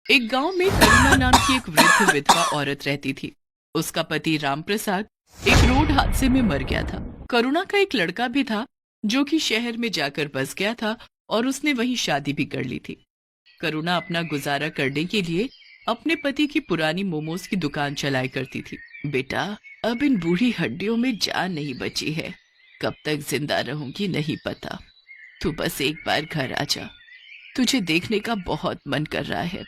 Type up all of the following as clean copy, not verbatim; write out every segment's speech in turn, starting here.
एक गांव में करुणा नाम की एक वृद्ध विधवा औरत रहती थी। उसका पति रामप्रसाद एक रोड हादसे में मर गया था। करुणा का एक लड़का भी था जो कि शहर में जाकर बस गया था और उसने वहीं शादी भी कर ली थी। करुणा अपना गुजारा करने के लिए अपने पति की पुरानी मोमोज की दुकान चलाया करती थी। बेटा, अब इन बूढ़ी हड्डियों में जान नहीं बची है। कब तक जिंदा रहूंगी नहीं पता। तू बस एक बार घर आ जा। तुझे देखने का बहुत मन कर रहा है।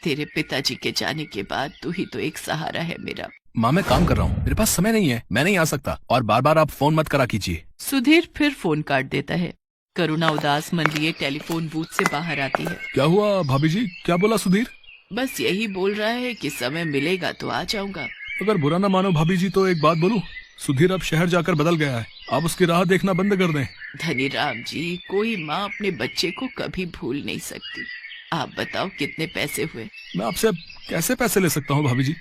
तेरे पिताजी के जाने के बाद तू ही तो एक सहारा है मेरा। माँ, मैं काम कर रहा हूँ, मेरे पास समय नहीं है, मैं नहीं आ सकता। और बार बार आप फोन मत करा कीजिए। सुधीर फिर फोन काट देता है। करुणा उदास मन लिए टेलीफोन बूथ से बाहर आती है। क्या हुआ भाभी जी, क्या बोला सुधीर? बस यही बोल रहा है कि समय मिलेगा तो आ जाऊंगा। अगर बुरा ना मानो भाभी जी तो एक बात बोलूं, सुधीर अब शहर जाकर बदल गया है। आप उसकी राह देखना बंद कर दें। धनी राम जी, कोई माँ अपने बच्चे को कभी भूल नहीं सकती। आप बताओ कितने पैसे हुए? मैं आपसे कैसे पैसे ले सकता हूँ भाभी जी?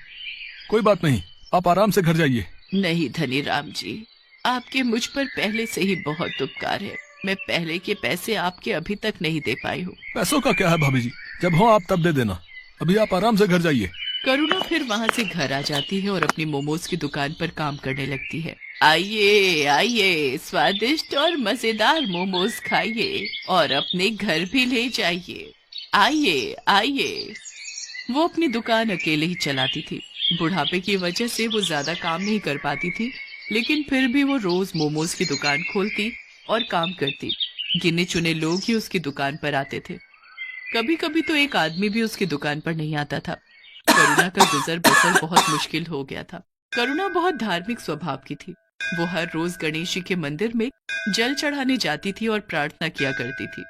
कोई बात नहीं, आप आराम से घर जाइए। नहीं धनी राम जी, आपके मुझ पर पहले से ही बहुत उपकार है। मैं पहले के पैसे आपके अभी तक नहीं दे पाई हूँ। पैसों का क्या है भाभी जी, जब हो आप तब दे देना। अभी आप आराम से घर जाइए। करुणा फिर वहाँ से घर आ जाती है और अपनी मोमोज की दुकान पर काम करने लगती है। आइए आइए, स्वादिष्ट और मजेदार मोमोज खाइए और अपने घर भी ले जाइए। आइए आइए। वो अपनी दुकान अकेले ही चलाती थी। बुढ़ापे की वजह से वो ज्यादा काम नहीं कर पाती थी, लेकिन फिर भी वो रोज मोमोज की दुकान खोलती और काम करती। गिने चुने लोग ही उसकी दुकान पर आते थे। कभी कभी तो एक आदमी भी उसकी दुकान पर नहीं आता था। करुणा का गुजर बसर बहुत मुश्किल हो गया था। करुणा बहुत धार्मिक स्वभाव की थी। वो हर रोज गणेश जी के मंदिर में जल चढ़ाने जाती थी और प्रार्थना किया करती थी।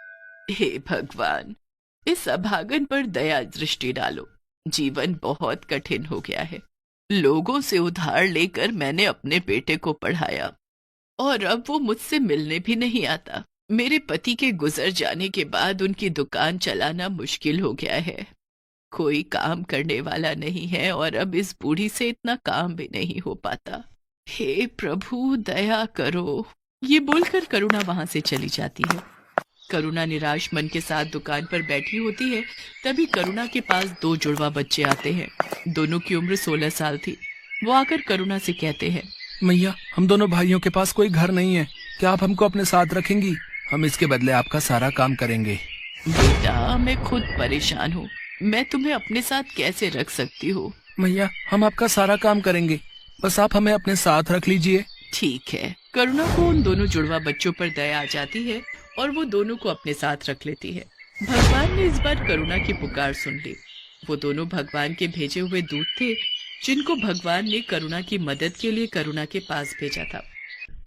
हे भगवान, इस अभागन पर दया दृष्टि डालो। जीवन बहुत कठिन हो गया है। लोगों से उधार लेकर मैंने अपने बेटे को पढ़ाया और अब वो मुझसे मिलने भी नहीं आता। मेरे पति के गुजर जाने के बाद उनकी दुकान चलाना मुश्किल हो गया है। कोई काम करने वाला नहीं है और अब इस बूढ़ी से इतना काम भी नहीं हो पाता। हे प्रभु, दया करो। ये बोलकर करुणा वहां से चली जाती है। करुणा निराश मन के साथ दुकान पर बैठी होती है। तभी करुणा के पास दो जुड़वा बच्चे आते हैं। दोनों की उम्र 16 साल थी। वो आकर करुणा से कहते हैं, मैया, हम दोनों भाइयों के पास कोई घर नहीं है, क्या आप हमको अपने साथ रखेंगी? हम इसके बदले आपका सारा काम करेंगे। बेटा, मैं खुद परेशान हूँ। मैं तुम्हें अपने साथ कैसे रख सकती हूँ? मैया, हम आपका सारा काम करेंगे, बस आप हमें अपने साथ रख लीजिए। ठीक है। करुणा को उन दोनों जुड़वा बच्चों पर दया आ जाती है और वो दोनों को अपने साथ रख लेती है। भगवान ने इस बार करुणा की पुकार सुन ली। वो दोनों भगवान के भेजे हुए दूत थे, जिनको भगवान ने करुणा की मदद के लिए करुणा के पास भेजा था।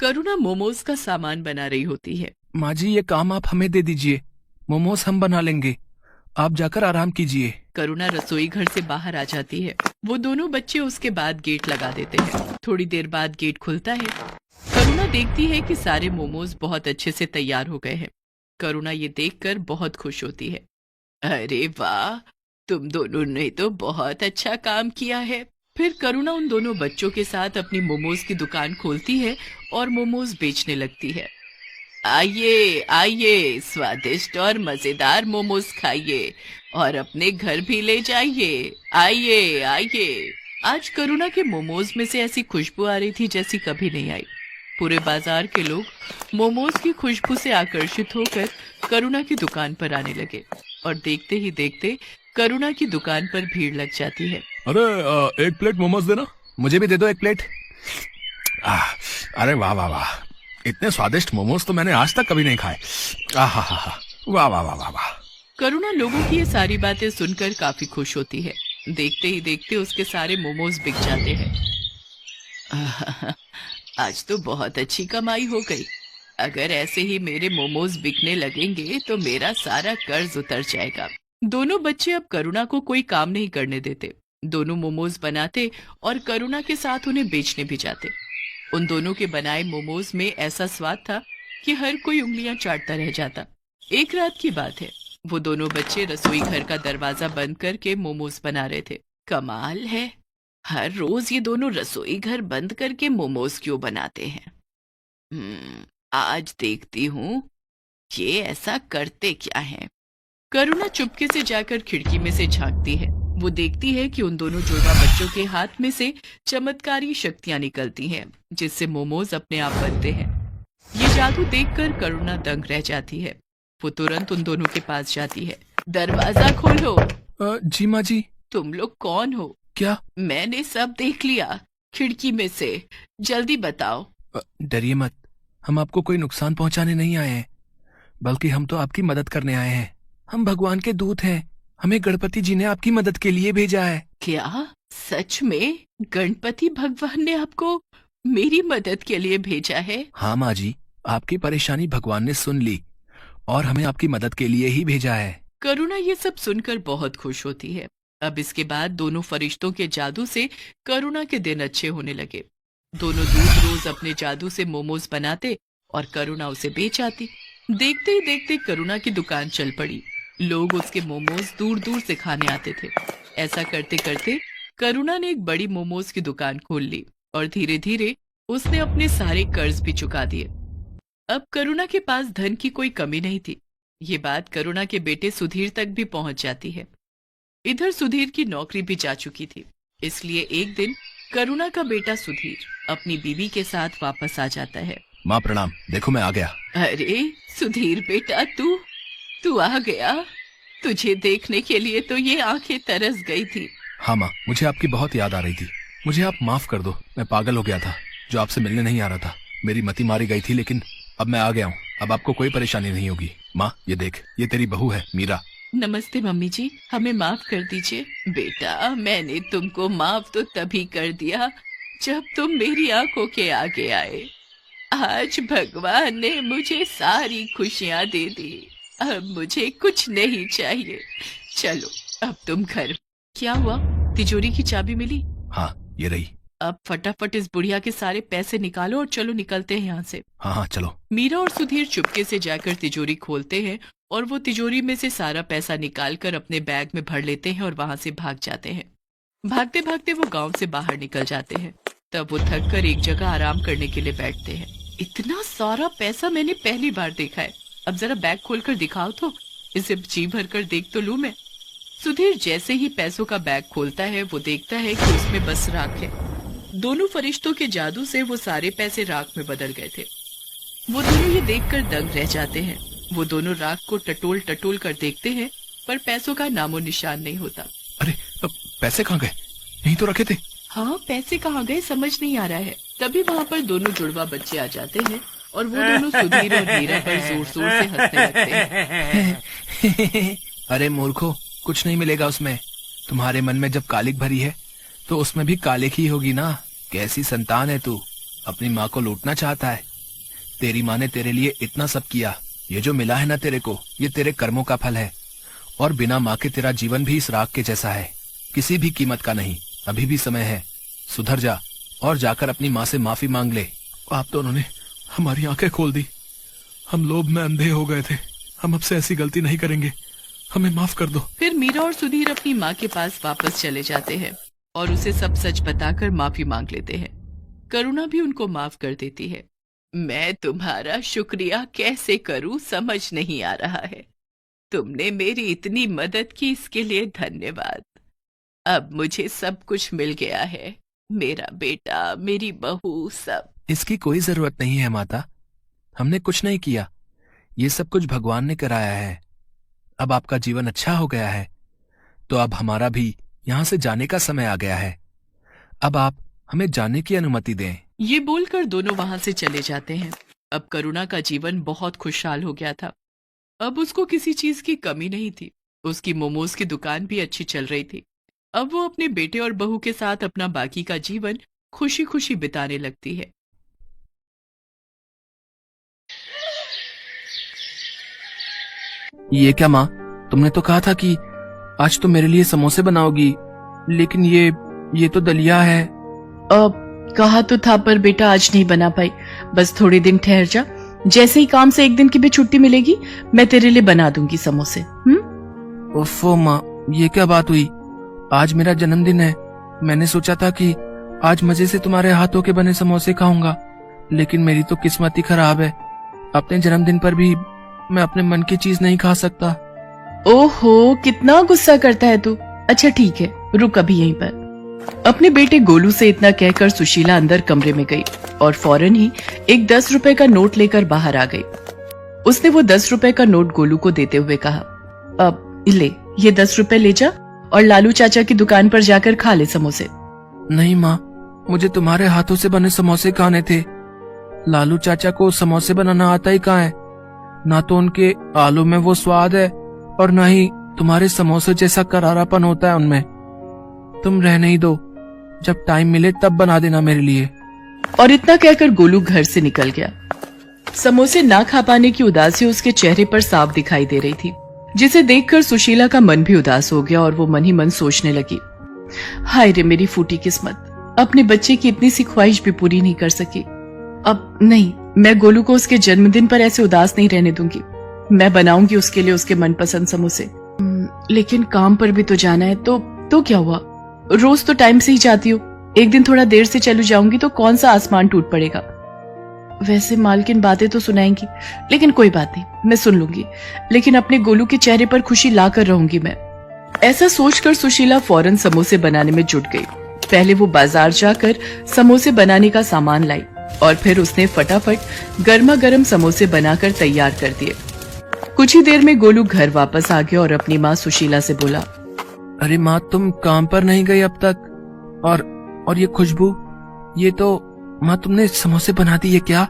करुणा मोमोज का सामान बना रही होती है। माँ जी, ये काम आप हमें दे दीजिए, मोमोज हम बना लेंगे, आप जाकर आराम कीजिए। करुणा रसोई घर से बाहर आ जाती है। वो दोनों बच्चे उसके बाद गेट लगा देते हैं। थोड़ी देर बाद गेट खुलता है। करुणा देखती है कि सारे मोमोज बहुत अच्छे से तैयार हो गए हैं। करुणा ये देखकर बहुत खुश होती है। अरे वाह, तुम दोनों ने तो बहुत अच्छा काम किया है। फिर करुणा उन दोनों बच्चों के साथ अपनी मोमोज की दुकान खोलती है और मोमोज बेचने लगती है। आइए आइए, स्वादिष्ट और मजेदार मोमोज खाइए और अपने घर भी ले जाइए। आइए आइए। आज करुणा के मोमोज में से ऐसी खुशबू आ रही थी जैसी कभी नहीं आई। पूरे बाजार के लोग मोमोज की खुशबू से आकर्षित होकर करुणा की दुकान पर आने लगे और देखते ही देखते करुणा की दुकान पर भीड़ लग जाती है। अरे एक प्लेट मोमोज देना। मुझे भी दे दो एक प्लेट। अरे वाह वाह वाह, इतने स्वादिष्ट मोमोज तो मैंने आज तक कभी नहीं खाए। आहा हा हा, वाह वाह वाह वाह वाह। करुणा लोगों की ये सारी बातें सुनकर काफी खुश होती है। देखते ही देखते उसके सारे मोमोज बिक जाते हैं। आज तो बहुत अच्छी कमाई हो गई। अगर ऐसे ही मेरे मोमोज बिकने लगेंगे तो मेरा सारा कर्ज उतर जाएगा। दोनों बच्चे अब करुणा को कोई काम नहीं करने देते। दोनों मोमोज बनाते और करुणा के साथ उन्हें बेचने भी जाते। उन दोनों के बनाए मोमोज में ऐसा स्वाद था कि हर कोई उंगलियां चाटता रह जाता। एक रात की बात है। वो दोनों बच्चे रसोई घर का दरवाजा बंद करके मोमोज बना रहे थे। कमाल है, हर रोज ये दोनों रसोई घर बंद करके मोमोज क्यों बनाते हैं? आज देखती हूँ ये ऐसा करते क्या हैं। करुणा चुपके से जाकर खिड़की में से झांकती है। वो देखती है कि उन दोनों जुड़वा बच्चों के हाथ में से चमत्कारी शक्तियां निकलती हैं, जिससे मोमोज अपने आप बनते हैं। ये जादू देखकर करुणा दंग रह जाती है। वो तुरंत उन दोनों के पास जाती है। दरवाजा खोलो। जी माँ जी। तुम लोग कौन हो? क्या? मैंने सब देख लिया खिड़की में से, जल्दी बताओ। डरिए मत, हम आपको कोई नुकसान पहुंचाने नहीं आए हैं, बल्कि हम तो आपकी मदद करने आए हैं। हम भगवान के दूत हैं, हमें गणपति जी ने आपकी मदद के लिए भेजा है। क्या सच में गणपति भगवान ने आपको मेरी मदद के लिए भेजा है? हाँ माँ जी, आपकी परेशानी भगवान ने सुन ली और हमें आपकी मदद के लिए ही भेजा है। करुणा ये सब सुनकर बहुत खुश होती है। अब इसके बाद दोनों फरिश्तों के जादू से करुणा के दिन अच्छे होने लगे। दोनों दूत रोज अपने जादू से मोमोज बनाते और करुणा उसे बेच आती। देखते ही देखते करुणा की दुकान चल पड़ी। लोग उसके मोमोज दूर दूर से खाने आते थे। ऐसा करते करते करुणा ने एक बड़ी मोमोज की दुकान खोल ली और धीरे धीरे उसने अपने सारे कर्ज भी चुका दिए। अब करुणा के पास धन की कोई कमी नहीं थी। ये बात करुणा के बेटे सुधीर तक भी पहुंच जाती है। इधर सुधीर की नौकरी भी जा चुकी थी, इसलिए एक दिन करुणा का बेटा सुधीर अपनी बीवी के साथ वापस आ जाता है। माँ प्रणाम, देखो मैं आ गया। अरे सुधीर बेटा, तू आ गया। तुझे देखने के लिए तो ये आंखें तरस गई थी। हाँ माँ, मुझे आपकी बहुत याद आ रही थी। मुझे आप माफ कर दो, मैं पागल हो गया था जो आपसे मिलने नहीं आ रहा था। मेरी मति मारी गई थी, लेकिन अब मैं आ गया हूँ। अब आपको कोई परेशानी नहीं होगी। माँ ये देख, ये तेरी बहू है मीरा। नमस्ते मम्मी जी, हमें माफ कर दीजिए। बेटा, मैंने तुमको माफ तो तभी कर दिया जब तुम मेरी आंखों के आगे आए। आज भगवान ने मुझे सारी खुशियाँ दे दी। अब मुझे कुछ नहीं चाहिए। चलो अब तुम घर। क्या हुआ? तिजोरी की चाबी मिली? हाँ ये रही। अब फटाफट इस बुढ़िया के सारे पैसे निकालो और चलो निकलते हैं यहाँ से। हाँ चलो। मीरा और सुधीर चुपके से जाकर तिजोरी खोलते हैं और वो तिजोरी में से सारा पैसा निकालकर अपने बैग में भर लेते हैं और वहां से भाग जाते हैं। भागते भागते वो गांव से बाहर निकल जाते हैं। तब वो थक कर एक जगह आराम करने के लिए बैठते हैं। इतना सारा पैसा मैंने पहली बार देखा है। अब जरा बैग खोलकर दिखाओ तो, इसे जी भर कर देख तो लूं मैं। सुधीर जैसे ही पैसों का बैग खोलता है वो देखता है कि उसमें बस राख है। दोनों फरिश्तों के जादू से वो सारे पैसे राख में बदल गए थे। वो दोनों ये देखकर दंग रह जाते हैं। वो दोनों राख को टटोल टटोल कर देखते हैं, पर पैसों का नामो निशान नहीं होता। अरे अब पैसे कहाँ गए? यहीं तो रखे थे। हाँ, पैसे कहाँ गए समझ नहीं आ रहा है। तभी वहाँ पर दोनों जुड़वा बच्चे आ जाते हैं और वो दोनों सुधीर और मीरा पर जोर जोर से हंसने लगते हैं। अरे मूर्खो, कुछ नहीं मिलेगा उसमें। तुम्हारे मन में जब कालिक भरी है तो उसमें भी कालिक ही होगी ना। कैसी संतान है तू, अपनी माँ को लूटना चाहता है। तेरी माँ ने तेरे लिए इतना सब किया। ये जो मिला है ना तेरे को, ये तेरे कर्मों का फल है। और बिना माँ के तेरा जीवन भी इस राख के जैसा है, किसी भी कीमत का नहीं। अभी भी समय है, सुधर जा और जाकर अपनी माँ से माफी मांग ले। आप दोनों ने हमारी आंखें खोल दी। हम लोभ में अंधे हो गए थे। हम अब से ऐसी गलती नहीं करेंगे, हमें माफ कर दो। फिर मीरा और सुधीर अपनी माँ के पास वापस चले जाते हैं और उसे सब सच बताकर माफी मांग लेते हैं। करुणा भी उनको माफ कर देती है। मैं तुम्हारा शुक्रिया कैसे करूं समझ नहीं आ रहा है। तुमने मेरी इतनी मदद की, इसके लिए धन्यवाद। अब मुझे सब कुछ मिल गया है, मेरा बेटा, मेरी बहू, सब। इसकी कोई जरूरत नहीं है माता, हमने कुछ नहीं किया। ये सब कुछ भगवान ने कराया है। अब आपका जीवन अच्छा हो गया है, तो अब हमारा भी यहाँ से जाने का समय आ गया है। अब आप हमें जाने की अनुमति दें। ये बोलकर दोनों वहां से चले जाते हैं। अब करुणा का जीवन बहुत खुशहाल हो गया था। अब उसको किसी चीज की कमी नहीं थी। उसकी मोमोज की दुकान भी अच्छी चल रही थी। अब वो अपने बेटे और बहू के साथ अपना बाकी का जीवन खुशी खुशी बिताने लगती है। ये क्या माँ, तुमने तो कहा था कि आज तो मेरे लिए समोसे बनाओगी, लेकिन ये तो दलिया है। अब कहा तो था, पर बेटा आज नहीं बना पाई। बस थोड़े दिन ठहर जा, जैसे ही काम से एक दिन की भी छुट्टी मिलेगी मैं तेरे लिए बना दूंगी समोसे। ओफो माँ, ये क्या बात हुई? आज मेरा जन्मदिन है। मैंने सोचा था कि आज मजे से तुम्हारे हाथों के बने समोसे खाऊंगा, लेकिन मेरी तो किस्मत ही खराब है। अपने जन्मदिन पर भी मैं अपने मन की चीज नहीं खा सकता। ओहो, कितना गुस्सा करता है तू। अच्छा ठीक है, रुक अभी यहीं पर। अपने बेटे गोलू से इतना कहकर सुशीला अंदर कमरे में गई और फौरन ही एक 10 रुपए का नोट लेकर बाहर आ गई। उसने वो 10 रुपए का नोट गोलू को देते हुए कहा, अब ले, ये 10 रुपए ले जा और लालू चाचा की दुकान पर जाकर खा ले समोसे। नहीं माँ, मुझे तुम्हारे हाथों से बने समोसे खाने थे। लालू चाचा को समोसे बनाना आता ही कहाँ है। ना तो उनके आलू में वो स्वाद है और ना ही तुम्हारे समोसे जैसा करारापन होता है उनमें। तुम रहने ही दो, जब टाइम मिले तब बना देना मेरे लिए। और इतना कहकर गोलू घर से निकल गया। समोसे ना खा पाने की उदासी उसके चेहरे पर साफ दिखाई दे रही थी, जिसे देखकर सुशीला का मन भी उदास हो गया और वो मन ही मन सोचने लगी, हाय रे मेरी फूटी किस्मत, अपने बच्चे की इतनी सी ख्वाहिश भी पूरी नहीं कर सकी। अब नहीं, मैं गोलू को उसके जन्मदिन पर ऐसे उदास नहीं रहने दूंगी। मैं बनाऊंगी उसके लिए उसके मनपसंद समोसे। लेकिन काम पर भी तो जाना है। तो क्या हुआ, रोज तो टाइम से ही जाती हो, एक दिन थोड़ा देर से चलू जाऊंगी तो कौन सा आसमान टूट पड़ेगा। वैसे मालकिन बातें तो सुनाएंगी, लेकिन कोई बात नहीं, मैं सुन लूंगी। लेकिन अपने गोलू के चेहरे पर खुशी लाकर रहूंगी मैं। ऐसा सोचकर सुशीला फौरन समोसे बनाने में जुट गई। पहले वो बाजार जाकर समोसे बनाने का सामान लाई और फिर उसने फटाफट गर्मा गर्म समोसे बनाकर तैयार कर दिए। कुछ ही देर में गोलू घर वापस आ गया और अपनी माँ सुशीला से बोला, अरे माँ, तुम काम पर नहीं गई अब तक? और ये खुशबू, ये तो माँ तुमने समोसे बना दिए क्या?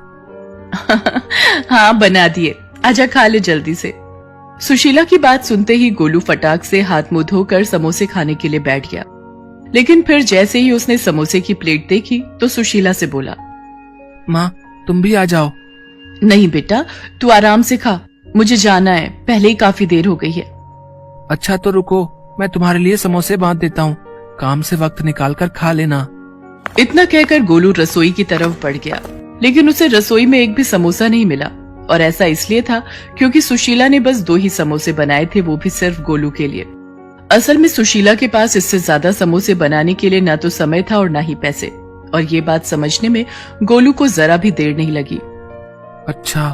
हाँ बना दिए, आजा खा ले जल्दी से। सुशीला की बात सुनते ही गोलू फटाक से हाथ मुंह धोकर समोसे खाने के लिए बैठ गया। लेकिन फिर जैसे ही उसने समोसे की प्लेट देखी तो सुशीला से बोला, माँ तुम भी आ जाओ। नहीं बेटा, तू आराम से खा, मुझे जाना है, पहले ही काफी देर हो गई है। अच्छा तो रुको, मैं तुम्हारे लिए समोसे बांध देता हूँ, काम से वक्त निकाल कर खा लेना। इतना कहकर गोलू रसोई की तरफ बढ़ गया, लेकिन उसे रसोई में एक भी समोसा नहीं मिला। और ऐसा इसलिए था क्योंकि सुशीला ने बस 2 ही समोसे बनाए थे, वो भी सिर्फ गोलू के लिए। असल में सुशीला के पास इससे ज्यादा समोसे बनाने के लिए ना तो समय था और ना ही पैसे। और ये बात समझने में गोलू को जरा भी देर नहीं लगी। अच्छा,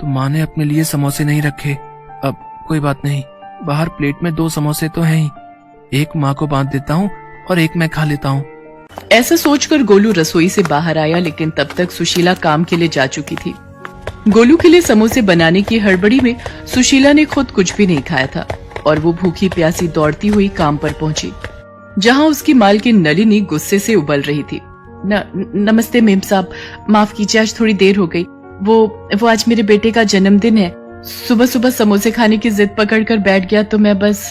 तो माँ ने अपने लिए समोसे नहीं रखे। अब कोई बात नहीं, बाहर प्लेट में 2 समोसे तो हैं ही, एक माँ को बांध देता हूँ और एक मैं खा लेता हूँ। ऐसा सोचकर गोलू रसोई से बाहर आया, लेकिन तब तक सुशीला काम के लिए जा चुकी थी। गोलू के लिए समोसे बनाने की हड़बड़ी में सुशीला ने खुद कुछ भी नहीं खाया था और वो भूखी प्यासी दौड़ती हुई काम पर पहुंची, जहां उसकी मालकिन नलिनी गुस्से से उबल रही थी। नमस्ते मेम साहब, माफ कीजिए, आज थोड़ी देर हो गई। वो आज मेरे बेटे का जन्मदिन है। सुबह सुबह समोसे खाने की जिद पकड़कर बैठ गया तो मैं बस।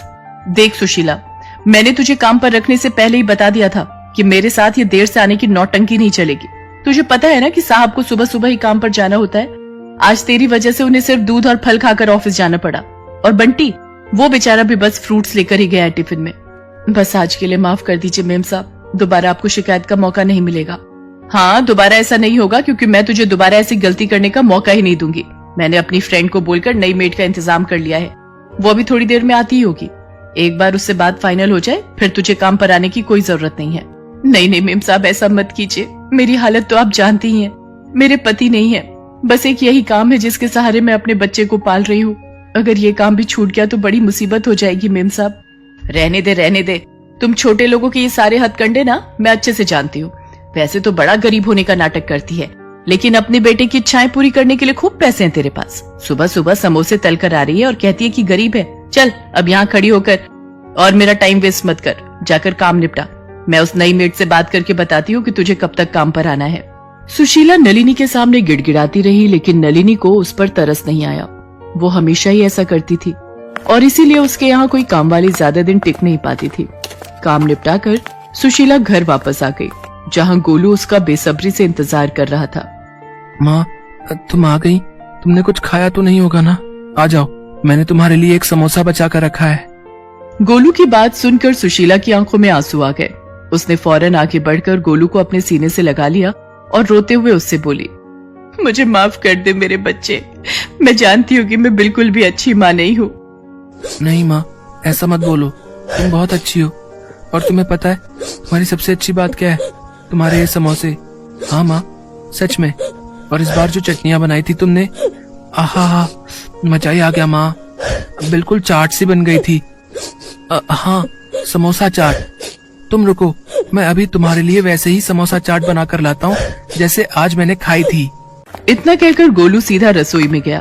देख सुशीला, मैंने तुझे काम पर रखने से पहले ही बता दिया था कि मेरे साथ ये देर से आने की नौटंकी नहीं चलेगी। तुझे पता है ना कि साहब को सुबह सुबह ही काम पर जाना होता है। आज तेरी वजह से उन्हें सिर्फ दूध और फल खाकर ऑफिस जाना पड़ा। और बंटी, वो बेचारा भी बस फ्रूट्स लेकर ही गया है टिफिन में। बस आज के लिए माफ कर दीजिए मेम साहब, दोबारा आपको शिकायत का मौका नहीं मिलेगा। हाँ, दोबारा ऐसा नहीं होगा, क्योंकि मैं तुझे दोबारा ऐसी गलती करने का मौका ही नहीं दूंगी। मैंने अपनी फ्रेंड को बोलकर नई मेड का इंतजाम कर लिया है, वो अभी थोड़ी देर में आती ही होगी। एक बार उससे बात फाइनल हो जाए फिर तुझे काम पर आने की कोई जरूरत नहीं है। नहीं मेम साहब, ऐसा मत कीजिए, मेरी हालत तो आप जानती ही हैं। मेरे पति नहीं है, बस एक यही काम है जिसके सहारे मैं अपने बच्चे को पाल रही हूँ। अगर ये काम भी छूट गया तो बड़ी मुसीबत हो जाएगी मेम साहब। रहने दे, तुम छोटे लोगों के ये सारे हथकंडे ना मैं अच्छे से जानती हूँ। वैसे तो बड़ा गरीब होने का नाटक करती है, लेकिन अपने बेटे की इच्छाएं पूरी करने के लिए खूब पैसे हैं तेरे पास। सुबह सुबह समोसे तल कर आ रही है और कहती है कि गरीब है। चल अब यहाँ खड़ी होकर और मेरा टाइम वेस्ट मत कर, जाकर काम निपटा। मैं उस नई मेड से बात करके बताती हूँ कि तुझे कब तक काम पर आना है। सुशीला नलिनी के सामने गिड़गिड़ाती रही, लेकिन नलिनी को उस पर तरस नहीं आया। वो हमेशा ही ऐसा करती थी और इसीलिए उसके यहाँ कोई काम वाली ज्यादा दिन टिक नहीं पाती थी। काम निपटा कर सुशीला घर वापस आ गई, जहाँ गोलू उसका बेसब्री से इंतजार कर रहा था। माँ, तुम आ गई? तुमने कुछ खाया तो नहीं होगा ना? आ जाओ, मैंने तुम्हारे लिए एक समोसा बचा कर रखा है। गोलू की बात सुनकर सुशीला की आंखों में आंसू आ गए। उसने फौरन आगे बढ़कर गोलू को अपने सीने से लगा लिया और रोते हुए उससे बोली, मुझे माफ कर दे मेरे बच्चे, मैं जानती हूँ कि मैं बिल्कुल भी अच्छी माँ नहीं हूँ। नहीं माँ, ऐसा मत बोलो, तुम बहुत अच्छी हो। और तुम्हें पता है तुम्हारी सबसे अच्छी बात क्या है? तुम्हारे ये समोसे। हाँ माँ, सच में। और इस बार जो चटनियाँ बनाई थी तुमने, आहा, मजा ही आ गया माँ। बिल्कुल चाट सी बन गई थी। हाँ, समोसा चाट। तुम रुको, मैं अभी तुम्हारे लिए वैसे ही समोसा चाट बनाकर लाता हूँ जैसे आज मैंने खाई थी। इतना कहकर गोलू सीधा रसोई में गया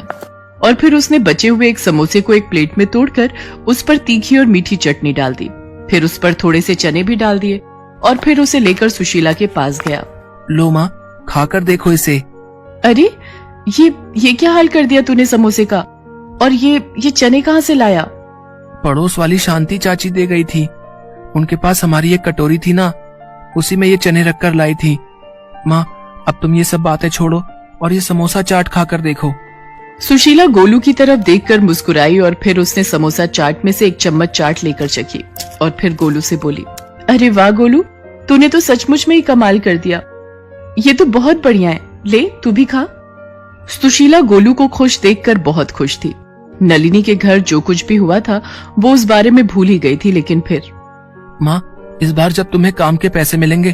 और फिर उसने बचे हुए एक समोसे को एक प्लेट में तोड़कर उस पर तीखी और मीठी चटनी डाल दी। फिर उस पर थोड़े से चने भी डाल दिए और फिर उसे लेकर सुशीला के पास गया। लो माँ, खाकर देखो इसे। अरे ये क्या हाल कर दिया तूने समोसे का? और ये चने कहाँ से लाया? पड़ोस वाली शांति चाची दे गई थी। उनके पास हमारी एक कटोरी थी ना, उसी में ये चने रखकर लाई थी। माँ, अब तुम ये सब बातें छोड़ो और ये समोसा चाट खाकर देखो। सुशीला गोलू की तरफ देखकर मुस्कुराई और फिर उसने समोसा चाट में से एक चम्मच चाट लेकर चखी और फिर गोलू से बोली, अरे वाह गोलू, तूने तो सचमुच में ही कमाल कर दिया। ये तो बहुत बढ़िया है, ले तू भी खा। सुशीला गोलू को खुश देखकर बहुत खुश थी। नलिनी के घर जो कुछ भी हुआ था वो उस बारे में भूल ही गई थी। लेकिन फिर माँ, इस बार जब तुम्हें काम के पैसे मिलेंगे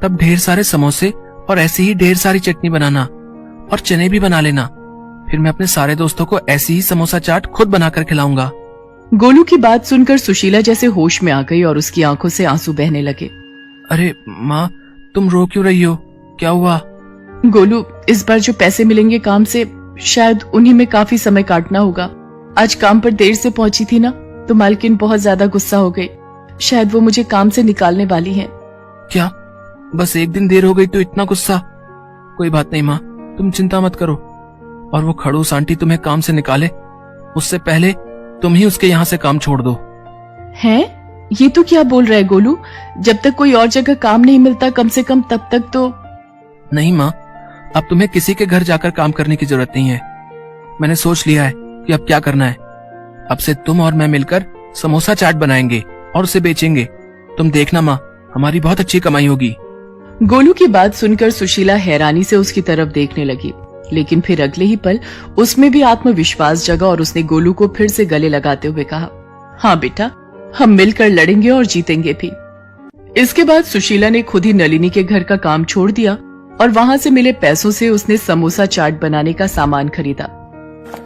तब ढेर सारे समोसे और ऐसी ही ढेर सारी चटनी बनाना और चने भी बना लेना। फिर मैं अपने सारे दोस्तों को ऐसी ही समोसा चाट खुद बनाकर खिलाऊंगा। गोलू की बात सुनकर सुशीला जैसे होश में आ गई और उसकी आंखों से आंसू बहने लगे। अरे माँ, तुम रो क्यों रही हो? क्या हुआ? गोलू, इस बार जो पैसे मिलेंगे काम से, शायद उन्हीं में काफी समय काटना होगा। आज काम पर देर से पहुंची थी ना, तो मालकिन बहुत ज्यादा गुस्सा हो गई। शायद वो मुझे काम से निकालने वाली है। क्या? बस एक दिन देर हो गई तो इतना गुस्सा? कोई बात नहीं माँ, तुम चिंता मत करो। और वो खड़ूस आंटी तुम्हें काम से निकाले उससे पहले तुम ही उसके यहाँ से काम छोड़ दो। हैं? ये तो क्या बोल रहा है गोलू? जब तक कोई और जगह काम नहीं मिलता कम से कम तब तक तो। नहीं माँ, अब तुम्हें किसी के घर जाकर काम करने की जरूरत नहीं है। मैंने सोच लिया है कि अब क्या करना है। अब से तुम और मैं मिलकर समोसा चाट बनाएंगे और उसे बेचेंगे। तुम देखना माँ, हमारी बहुत अच्छी कमाई होगी। गोलू की बात सुनकर सुशीला हैरानी से उसकी तरफ देखने लगी, लेकिन फिर अगले ही पल उसमें भी आत्मविश्वास जगा और उसने गोलू को फिर से गले लगाते हुए कहा, हाँ बेटा, हम मिलकर लड़ेंगे और जीतेंगे भी। इसके बाद सुशीला ने खुद ही नलिनी के घर का काम छोड़ दिया और वहां से मिले पैसों से उसने समोसा चाट बनाने का सामान खरीदा।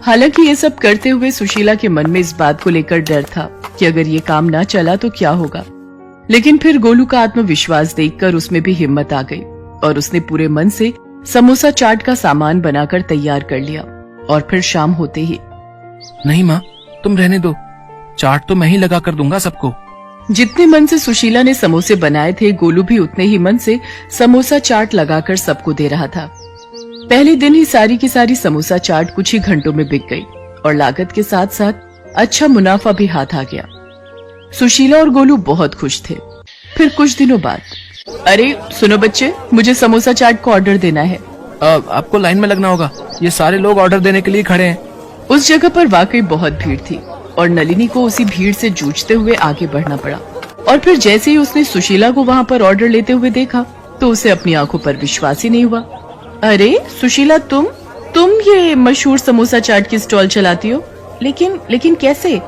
हालांकि ये सब करते हुए सुशीला के मन में इस बात को लेकर डर था कि अगर ये काम ना चला तो क्या होगा। लेकिन फिर गोलू का आत्मविश्वास देखकर उसमें भी हिम्मत आ गई और उसने पूरे मन से समोसा चाट का सामान बनाकर तैयार कर लिया। और फिर शाम होते ही, नहीं माँ, तुम रहने दो, चाट तो मैं ही लगा कर दूंगा सबको। जितने मन से सुशीला ने समोसे बनाए थे, गोलू भी उतने ही मन से समोसा चाट लगाकर सबको दे रहा था। पहले दिन ही सारी की सारी समोसा चाट कुछ ही घंटों में बिक गई और लागत के साथ साथ अच्छा मुनाफा भी हाथ आ गया। सुशीला और गोलू बहुत खुश थे। फिर कुछ दिनों बाद, अरे सुनो बच्चे, मुझे समोसा चाट को ऑर्डर देना है। आपको लाइन में लगना होगा, ये सारे लोग ऑर्डर देने के लिए खड़े हैं। उस जगह पर वाकई बहुत भीड़ थी और नलिनी को उसी भीड़ से जूझते हुए आगे बढ़ना पड़ा। और फिर जैसे ही उसने सुशीला को वहाँ पर ऑर्डर लेते हुए देखा तो उसे अपनी आंखों पर विश्वास ही नहीं हुआ। अरे सुशीला, तुम ये मशहूर समोसा चाट की स्टॉल चलाती हो? लेकिन कैसे?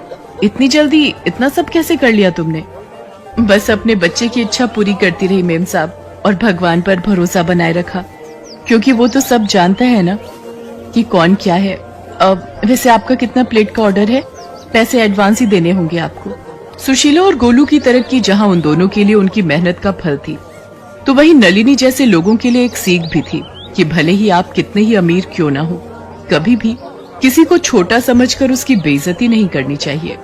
इतनी जल्दी इतना सब कैसे कर लिया तुमने? बस अपने बच्चे की इच्छा पूरी करती रही मेम साहब, और भगवान पर भरोसा बनाए रखा, क्योंकि वो तो सब जानता है ना कि कौन क्या है। वैसे आपका कितना प्लेट का ऑर्डर है? पैसे एडवांस ही देने होंगे आपको। सुशीला और गोलू की तरक्की जहां उन दोनों के लिए उनकी मेहनत का फल थी, तो वहीं नलिनी जैसे लोगों के लिए एक सीख भी थी कि भले ही आप कितने ही अमीर क्यों ना हो, कभी भी किसी को छोटा समझकर उसकी बेइज्जती नहीं करनी चाहिए।